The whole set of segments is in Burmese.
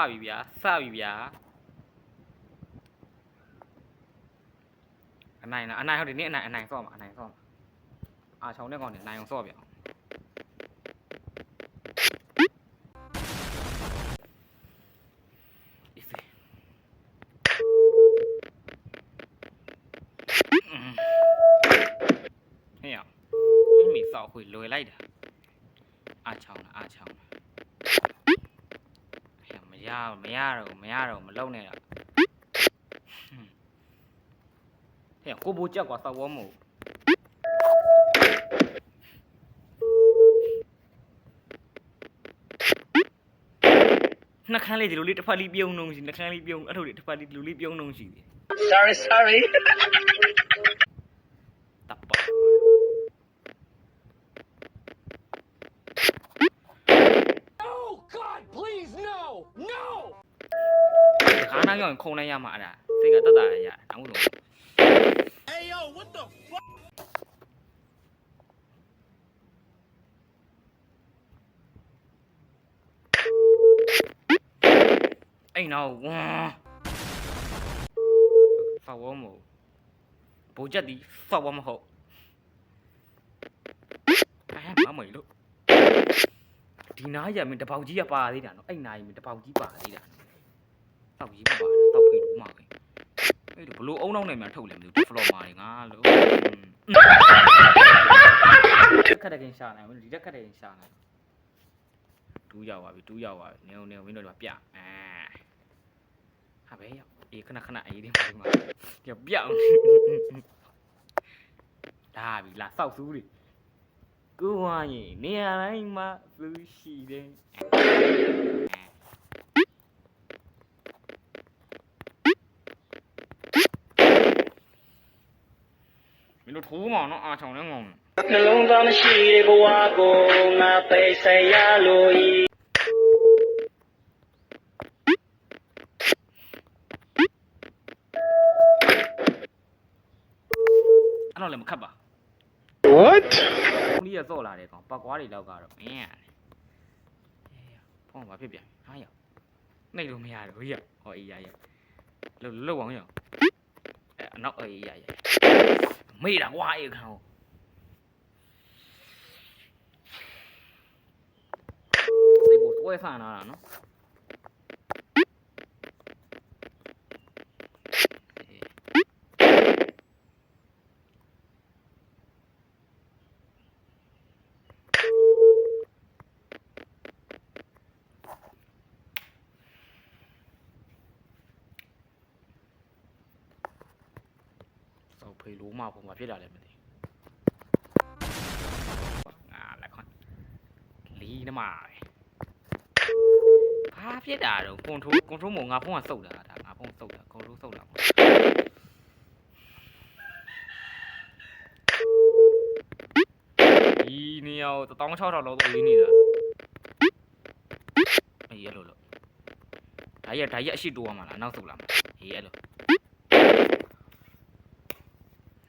ပြီဗျာစပြီဗျာအနိုင်လားအနိုင်ဟုတ်တယ်နင်းအနိုင်ဆော့မှာအနိုင်ဆော့မှာအာချောင်းတဲ့ကောင်နေနိုင်အောင်ဆော့ဗျာဟဲ့ရမင်းဆော့ခွေလွယ်လိုက်တာအာချောင်းလားအာချောင်းလားဟဲ့မရတော့မလုံနဲ့လားဟဲ့ကိုဘိုးကြောက်ကွာစောက်ဝမို့နှခမ်းလေးဒီလိုလေးတစ်ဖက်လေးပြုံးနှုံးရှိနှခမ်းလေးပြုံးအထုပ်လေးတစ်ဖက်လေးဒီလိုလေးပြုံးနှုံးရှိတယ် sorry တပ်ပါ oh god please no ခါနာရောက်ရင်ခုံလိုက်ရမှာအဲ့ဒါစိတ်ကတက်တာရရတောင်းလို့ hey yo what the fuck အဲ့နောက်ဝမ်းဖောက်ဝမို့ဘူချက်ဒီဖောက်ဝမဟုတ်မမေလို့ဒီနားရမင်းတပေါက်ကြီးကပါသေးတာနော်အဲ့နားရမင်းတပေါက်ကြီးပါသေးတာတောက်ကြီးပါတောက်ဖေးလို့မှာပဲအဲ့လိုဘလို့အုံနောက်နဲ့မှထုတ်လဲမလို့ဒီဖလော်မာတွေငါလို့ခက်တဲ့ကင်ရှာနိုင်မလို့ဒီတက်ခက်တဲ့ကင်ရှာနိုင်တူးရောက်ပါပြီနေမင်းတို့ကပြဟာပဲရောက်အေးခဏအေးဒီမှာပြပြောင်းဒါပြီလာစောက်စူးတွေကိုဝိုင်းရင်နေရာတိုင်းမှာသူရှိတယ်မင်းတို့ထိုးမောင်နော်အာချောင်းနဲ့ငုံနှလုံးသားမရှိတဲ့ဘဝကိုငါပိတ်ဆက်ရလို့ဤအဲ့တော့လည်းမခတ်ပါ What ဒီရစော့လာတယ်ကောင်ပတ်ကွားတွေလောက်ကတော့မင်းရတယ်ဖုန်းဘာဖြစ်ပြန်ဟာရနှိပ်လို့မရတော့ရဟောအေးရလှုပ်အောင်ရအနောက်အေးရမေ့တာကွာအေးခေါင်းစိတ်ကိုတွဲဆန်လာတာနော်ဖေလိုမပုံမှာဖြစ်လာတယ်မသိငါလက်ခွန်လီနမပဲဘာဖြစ်တာတော့ကွန်ထရိုးမို့ငါဖုန်းကစုပ်တာဒါငါဖုန်းစုပ်တာကွန်ထရိုးစုပ်တာဒီနေရာကို16000လောက်တော့လေးနေတာအေးအဲ့လိုလို့ဒါရက်အရှိတိုးရမှာလားနောက်စုပ်လာမှာအေးအဲ့လို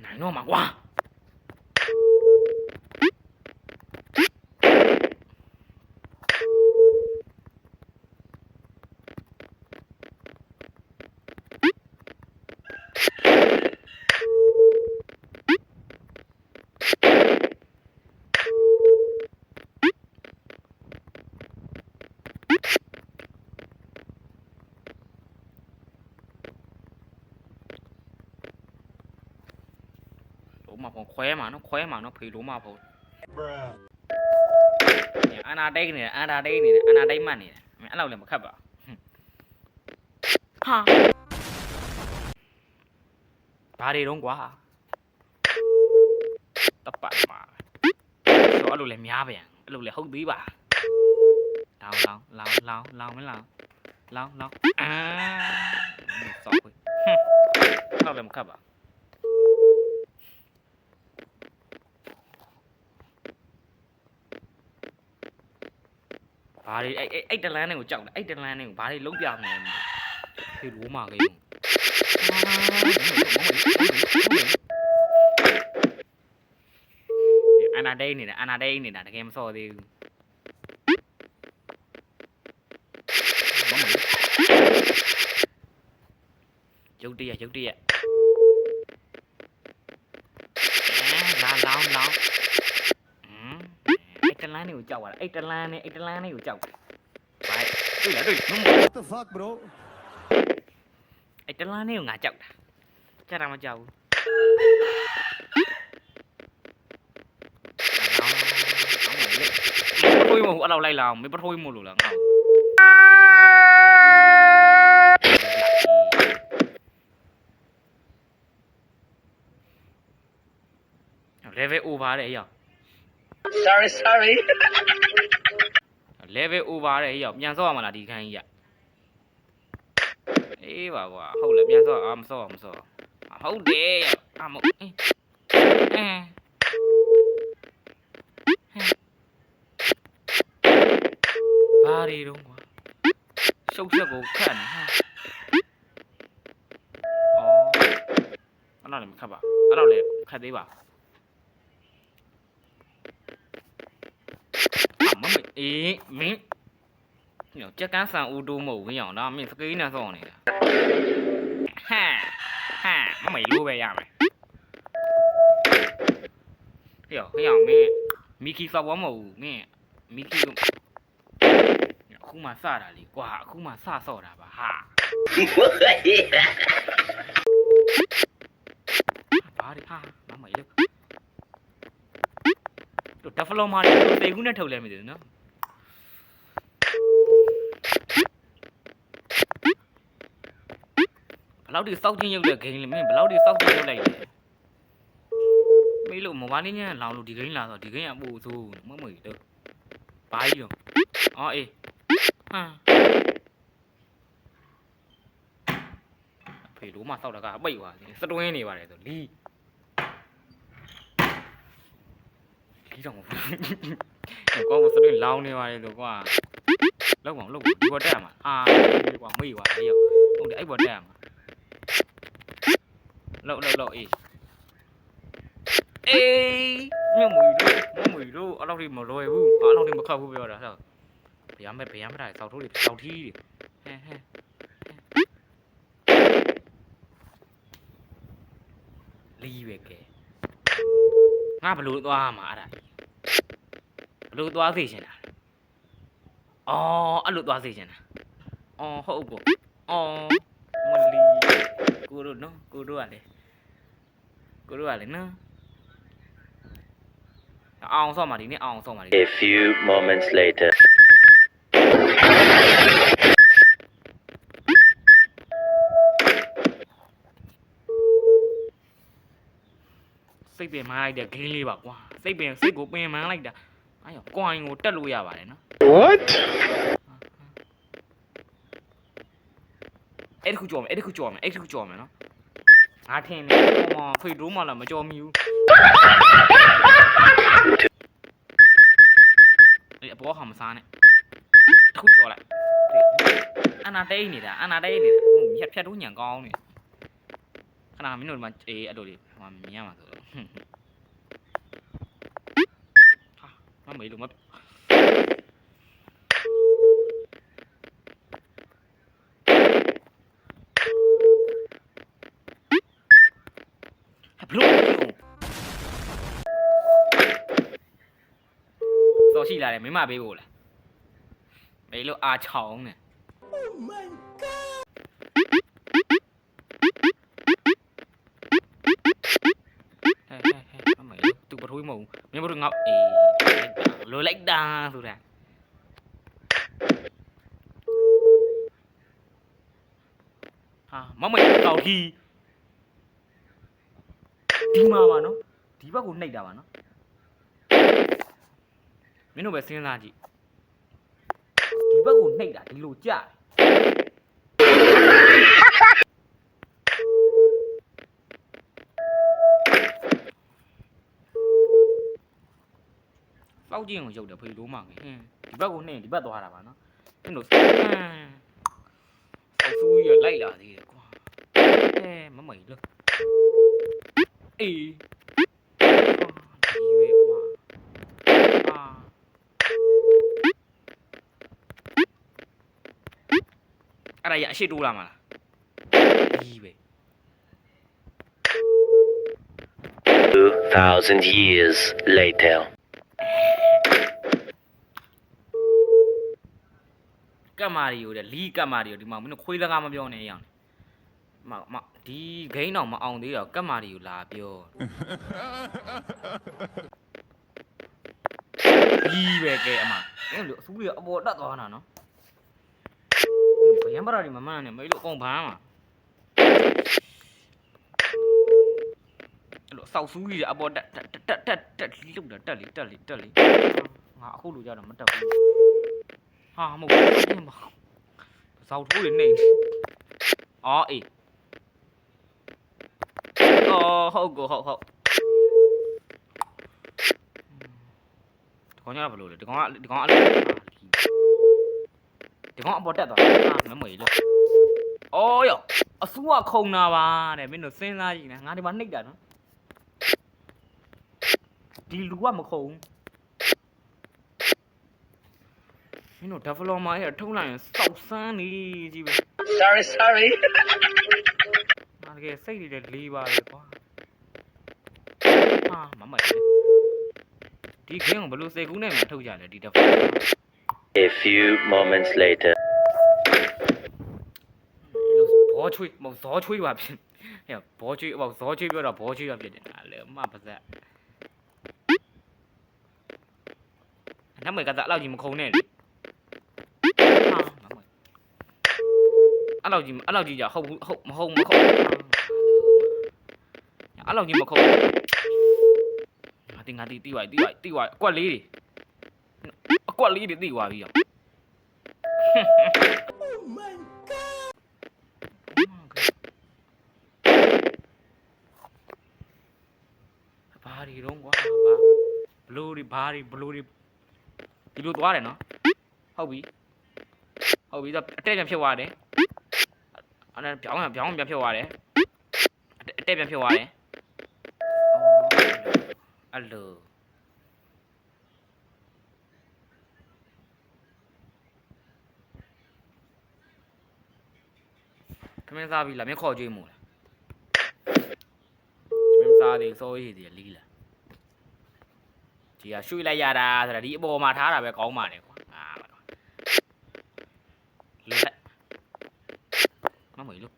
နိုင်တော့မှာကွာမှာပေါ့ခွဲမှာနော်ဖေလိုမှာပေါ့အနာတိတ်နေတယ်အနာတိတ်မှတ်နေတယ်မင်းအဲ့လောက်လည်းမခတ်ပါဟာဘာတွေတော့ကွာတပတ်မှာဆိုအဲ့လိုလည်းများပြန်အဲ့လိုလည်းဟုတ်သေးပါလောင်းမလောင်းအာစောက်ခွေအဲ့လောက်လည်းမခတ်ပါဘာတွေအဲ့တလန်းတွေကိုကြောက်တယ်အဲ့တလန်းတွေကိုဘာတွေလုံးပြနေလဲဖေလိုမှာကေအနာဒိတ်နေတာတကယ်မစော်သေးဘူး တရက်လာလောင်းအဲ့တလန်းတွေကိုကြောက်ရတာအဲ့တလန်းတွေကိုကြောက်တယ်ဘာတွေ့လားတွေ့ What the fuck, bro? အဲ့တလန်းတွေကိုငါကြောက်တာကြောက်တာမကြောက်ဘူးပထိုးမဟုတ်အဲ့လောက်လိုက်လာအောင်မပထိုးမလို့လားငါlevel over တဲ့ရောက် Sorry. level over တဲ့ရောက်ပြန်ဆော့ရမှာလားဒီခန်းကြီးကအေးပါကွာဟုတ်လားပြန်ဆော့မဆော့ဟုတ်တယ်ရောက်မဟုတ်ဘာတွေတော့ကွာရှုပ်ချက်ကိုခတ်နေဟာအဲ့တော့လည်းမခတ်ပါအဲ့တော့လည်းခတ်သေးပါမမအေးမင်းညကြက်ကန်းဆန်ဦးတိုးမဟုတ်ဝင်အောင်တော့မင်းစကိန်းနဲ့ဆောင်းနေတာမမလိုပဲရမယ်ဟေ့အောင်မင်းမီကီဆောက်ဝမဟုတ်ဘူးမင်းမီကီကိုအခုမှစတာလေကွာအခုမှစဆော့တာပါဟာဘာဒီဟာမမလို့တို့ဒဖလောမာတွေသေကူးနဲ့ထုတ်လဲမသိဘူးနော်ဘယ်လောက်ဒီစောက်ချင်းရုပ်တဲ့ဂိမ်းလဲမင်းဘယ်လောက်ဒီစောက်ချင်းရုပ်လိုက်လဲမေးလို့မဝါလေးညံလောင်လို့ဒီဂိမ်းလာဆိုဒီဂိမ်းကပို့ဆိုးမမတို့ဘာကြီးတော့အော်အေးဖေလို့မစောက်တာကအပိတ်သွားစတွင်းနေပါတယ်ဆိုလီတော့မဟုတ်ကောစတွင်းလောင်းနေပါတယ်ဆိုကွာလောက်ဒီဘောတက်မှာကွာမေးပါလေရောက်ဟုတ်တယ်အဲ့ဘောတက်မှာလောက်အေးမမွေလို့အဲ့လောက်ထိမလွယ်ဘူးအဲ့လောက်ထိမခတ်ဘူးပြောတာဟုတ်ဗျာမတာစောက်ထိုးတွေစောက်ထီးတွေလီပဲကဲငါဘလို့သွားမှာအဲ့ဒါဘလို့သွားစေချင်တာအဲ့လိုသွားစေချင်တာဟုတ်ကောမလီကိုတို့နော်ကိုတို့ကလေနော်အောင်ဆော့မှာဒီနေ့အောင်ဆော့မှာဒီ A few moments later. စိတ်ပင်မလိုက်တဲ့ဂိမ်းလေးပါကွာစိတ်ကိုပင်မလိုက်တာအဲ့ရောကွိုင်းကိုတက်လို့ရပါတယ်နော် What? အဲ့ဒီခုကြော်မယ်နော်ငါထင်တယ်ဖေတိုးမှလည်းမကြော်မိဘူးအပေါ်ဟာမစားနဲ့တစ်ခုကြော်လိုက်အနာတိတ်နေတာဟုတ်ဖြတ်တိုးညံကောင်းနေခဏမင်းတို့မှအဲ့လိုလေးဟိုမြင်ရမှာဆိုတော့မမေးလို့မဘလို့စောရှိလာတယ်မင်းမပေးဖို့လားမေးလို့အာချောင်းနဲ့ Oh my god! အမေသူပထိုးမဟုတ်မင်းဘလို့ငါလိုလိုက်တာဆိုတာမမေတောက်ကြီးဒီမှာပါနော်ဒီဘက်ကိုနှိပ်တာပါနော်မင်းတို့ပဲစဉ်းစားကြည့်ဒီဘက်ကိုနှိပ်တာဒီလိုကြစောက်ကြည့်ကိုရုပ်တယ်ဖေလို့မှငယ်ဒီဘက်ကိုနှိပ်ဒီဘက်သွားတာပါနော်မင်းတို့စောက်ဆူးရလိုက်လာသေးတယ်ကွာမမေလို့အေးဒီဝေးကွာအဲ့ဒါရအရှိတိုးလာမှာလားဒီပဲ 2,000 years later. ကတ်မာရီကိုတဲ့လီကတ်မာရီကိုဒီမှာမင်းတို့ခွေးစကားမပြောနဲ့ရအောင်မဒီဂိမ်းတော့မအောင်သေးတော့ကတ်မာရီကိုလာပြောလီပဲကဲအမအဲ့လိုအစူးတွေအပေါ်တက်သွားတာနော်ဘယံပရာဒီမမှန်နဲ့မေးလို့အကုန်ဘန်းမှာအဲ့လိုစောက်စူးကြီးအပေါ်တက်လုတ်တာတက်လေငါအခုလိုကြတော့မတက်ဘူးဟာမဟုတ်ဘူးမစောက်ထိုးနေအော်အေးအော်ဟုတ်ကောဟုတ်ဒီကောင်ကဘယ်လိုလဲဒီကောင်အပေါ်တက်သွားမမွေလို့အော်ယောအဆူကခုံတာပါတဲ့မင်းတို့စဉ်းစားကြည့်နေငါဒီမှာနှိပ်တာနော်ဒီလူကမခုံမင်းတို့ developer ရဲ့ထုံးလိုက်ရင်စောက်စမ်းနေကြီးပဲ Sorry. ငါတကယ်စိတ်တွေလေးပါလေကွာဟာမမရဒီဂိမ်းကိုဘယ်လိုစေကူးနဲ့မှထုတ်ကြလဲဒီ developer A few moments later. ဘောချွေးမဟုတ်ဇောချွေးပါဖြစ်ဟဲ့ဘောချွေးဟောဇောချွေးပြောတော့ဘောချွေးရဖြစ်တယ်အဲ့လေအမပါစက်နမေကတအဲ့လောက်ကြီးမခုံနဲ့လေဟာမမအဲ့လောက်ကြီးじゃဟုတ်မခုံအဲ့လောက်ကြီးမခုံငါတီးပါအကွက်လေးတွေတီးသွားပြီရော Oh my god. ဘာဒီတော့ကွာဘလူးတွေဒီလိုသွားတယ်နော်ဟုတ်ပြီတော့အတက်ပြန်ဖြစ်သွားတယ်အဲ့ဒါပြောင်းပြန်ဖြစ်သွားတယ်အတက်ပြန်ဖြစ်သွားတယ်အဲ့လိုခမင်းစားပြီလားမင်းခေါ်ကြွေးမို့လားခမင်းစားတယ်စိုးရည်တယ်လီးလားဒီကရွှေ့လိုက်ရတာဆိုတာဒီအပေါ်မှာထားတာပဲကောင်းပါတယ်ကွာလက်မမွေလို့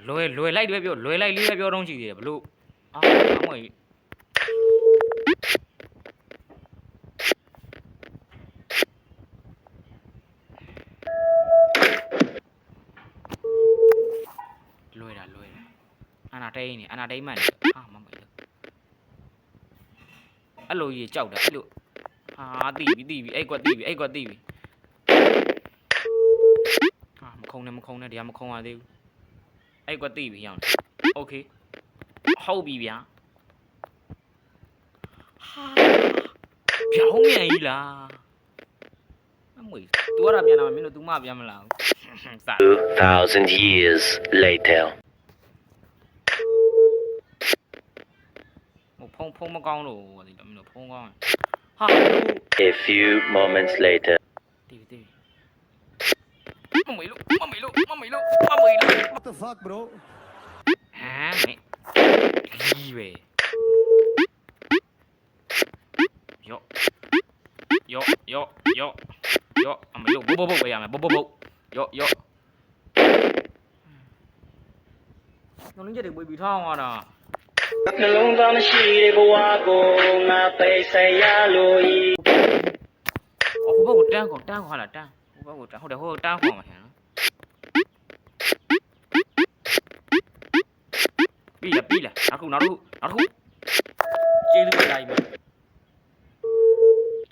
လွယ်လိုက်လေးပဲပြောတော့ရှိသေးတယ်ဘလို့မမွေလွယ်တာအနာတိန်မှန်နေမမွေလို့အဲ့လိုကြီးကြောက်တာအဲ့လိုတီးပြီအဲ့ကွက်တီးပြီမခုံနဲ့တရားမခုံရသေးဘူးအဲ့ကွက်တီးပြီရောင်းโอเคဟုတ်ပြီဗျာပြောင်းမြန်ကြီးလားမမွေ तू ရတာပြန်လာမင်းတို့ तू မပြန်မလာဘူးစ 2,000 years later. ဖုံးမကောင်းလို့ဒီလိုမျိုးဖုံးကောင်းဟာ A few moments later. တီးမမွေလို့ What the fuck, bro? ဟမ်မေကြီးပဲယောအမေလို့ဘုတ်ပဲရမယ်ဘုတ်ယောနှလုံးချက်တွေပွေပြီးထောင်းသွားတာ နှလုံးသားမရှိတဲ့ဘဝကိုငါပိတ်ဆက်ရလို့ဤ ဟိုဘက်ကိုတန်းခေါ်လားတန်းဟိုဘက်ကိုတန်းဟုတ်တယ်ဟိုတန်းခေါ်မှာဟဲ့နော်ပြီလားနောက်တစ်ခုကျေးဇူးလိုက်မယ်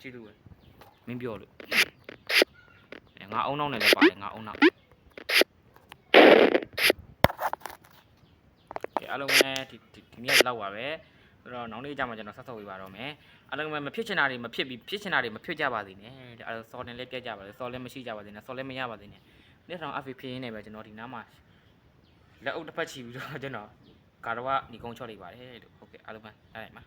ကျေးဇူးပဲမင်းပြောလို့ငါအုံနောက်နဲ့လည်းပါတယ်ငါအုံနောက်အားလုံးပဲဒီနေ့လောက်ပါပဲဆိုတော့နောက်နေ့ကျမှကျွန်တော်ဆက်ဆုပ်ပေးပါတော့မယ်အားလုံးပဲမဖြစ်ချင်တာတွေမဖြစ်ပြီးဖြစ်ချင်တာတွေမဖြစ်ကြပါစေနဲ့အဲဆော်တင်လေးပြတ်ကြပါစေဆော်လည်းမရှိကြပါစေနဲ့ဆော်လည်းမရပါစေနဲ့နေ့ဆောင်အဖေဖြစ်ရင်းနေပဲကျွန်တော်ဒီနားမှာလက်အုပ်တစ်ဖက်ချီပြီးတော့ကျွန်တော်ကာတော့ညီကုန်းချော့လိုက်ပါတယ်လို့ဟုတ်ကဲ့အားလုံးပဲအဲ့ဒါမှာ